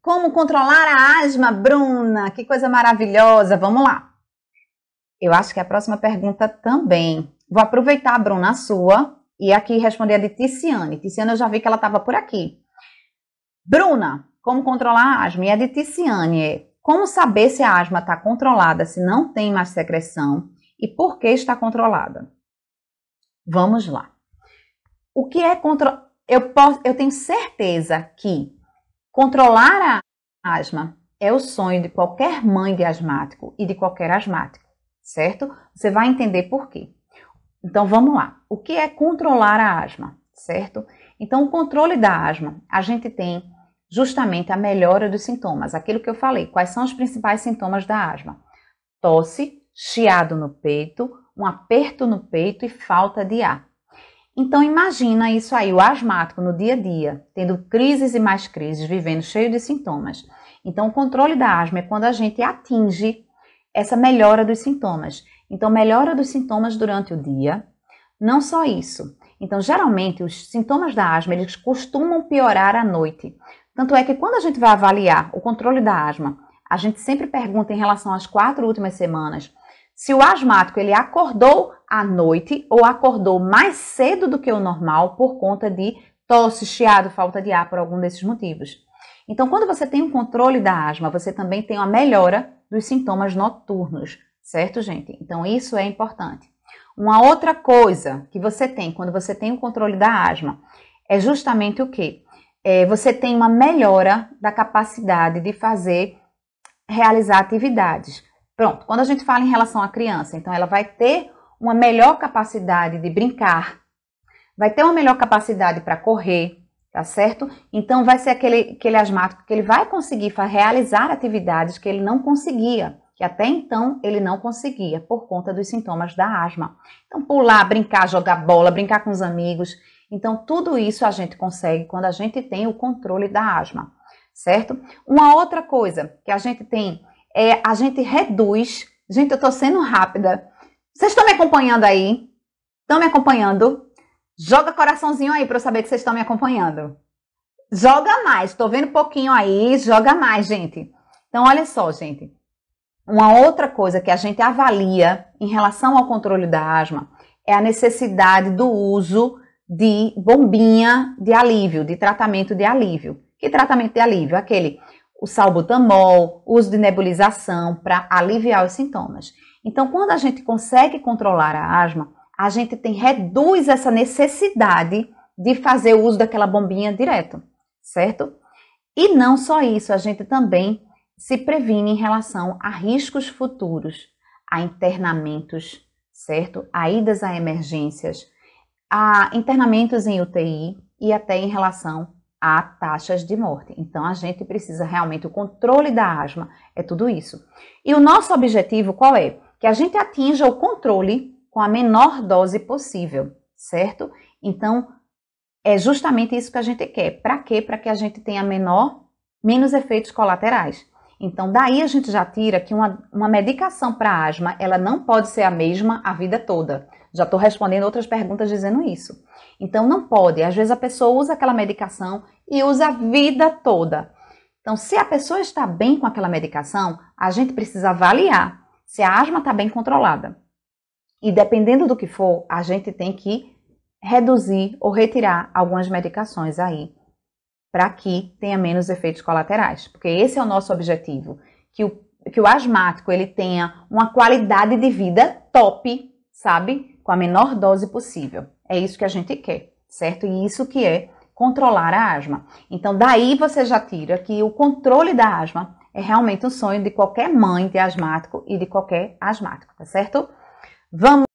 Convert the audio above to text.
Como controlar a asma, Bruna? Que coisa maravilhosa. Vamos lá. Eu acho que a próxima pergunta também. Vou aproveitar, Bruna, a sua e aqui responder a de Ticiane. Ticiane, eu já vi que ela estava por aqui. Bruna, como controlar a asma? E a de Ticiane é como saber se a asma está controlada, se não tem mais secreção e por que está controlada? Vamos lá. O que é controlar? Eu tenho certeza que controlar a asma é o sonho de qualquer mãe de asmático e de qualquer asmático, certo? Você vai entender por quê. Então, vamos lá. O que é controlar a asma, certo? Então, o controle da asma, a gente tem justamente a melhora dos sintomas. Aquilo que eu falei, quais são os principais sintomas da asma? Tosse, chiado no peito, um aperto no peito e falta de ar. Então, imagina isso aí, o asmático no dia a dia, tendo crises e mais crises, vivendo cheio de sintomas. Então, o controle da asma é quando a gente atinge essa melhora dos sintomas. Então, melhora dos sintomas durante o dia. Não só isso. Então, geralmente, os sintomas da asma, eles costumam piorar à noite. Tanto é que quando a gente vai avaliar o controle da asma, a gente sempre pergunta em relação às 4 últimas semanas, se o asmático ele acordou à noite ou acordou mais cedo do que o normal por conta de tosse, chiado, falta de ar, por algum desses motivos. Então, quando você tem um controle da asma, você também tem uma melhora dos sintomas noturnos, certo, gente? Então, isso é importante. Uma outra coisa que você tem quando você tem o controle da asma é justamente o quê? Você tem uma melhora da capacidade de realizar atividades. Pronto, quando a gente fala em relação à criança, então ela vai ter uma melhor capacidade de brincar, vai ter uma melhor capacidade para correr, tá certo? Então vai ser aquele asmático que ele vai conseguir realizar atividades que ele não conseguia, que até então ele não conseguia por conta dos sintomas da asma. Então pular, brincar, jogar bola, brincar com os amigos. Então tudo isso a gente consegue quando a gente tem o controle da asma, certo? Uma outra coisa que a gente tem a gente reduz. Gente, eu tô sendo rápida. Vocês estão me acompanhando aí? Estão me acompanhando? Joga coraçãozinho aí para eu saber que vocês estão me acompanhando. Joga mais. Tô vendo pouquinho aí. Joga mais, gente. Então, olha só, gente. Uma outra coisa que a gente avalia em relação ao controle da asma é a necessidade do uso de bombinha de alívio, de tratamento de alívio. Que tratamento de alívio? O salbutamol, uso de nebulização para aliviar os sintomas. Então, quando a gente consegue controlar a asma, a gente reduz essa necessidade de fazer o uso daquela bombinha direto, certo? E não só isso, a gente também se previne em relação a riscos futuros, a internamentos, certo? A idas a emergências, a internamentos em UTI e até em relação a taxas de morte. Então, a gente precisa realmente, o controle da asma é tudo isso. E o nosso objetivo qual é? Que a gente atinja o controle com a menor dose possível, certo? Então, é justamente isso que a gente quer. Para quê? Para que a gente tenha menos efeitos colaterais. Então, daí a gente já tira que uma medicação para asma, ela não pode ser a mesma a vida toda. Já estou respondendo outras perguntas dizendo isso. Então, não pode. Às vezes a pessoa usa aquela medicação e usa a vida toda. Então, se a pessoa está bem com aquela medicação, a gente precisa avaliar se a asma está bem controlada. E dependendo do que for, a gente tem que reduzir ou retirar algumas medicações aí, para que tenha menos efeitos colaterais. Porque esse é o nosso objetivo, que o asmático ele tenha uma qualidade de vida top, sabe? Com a menor dose possível. É isso que a gente quer, certo? E isso que é controlar a asma. Então, daí você já tira que o controle da asma é realmente um sonho de qualquer mãe de asmático e de qualquer asmático, tá certo? Vamos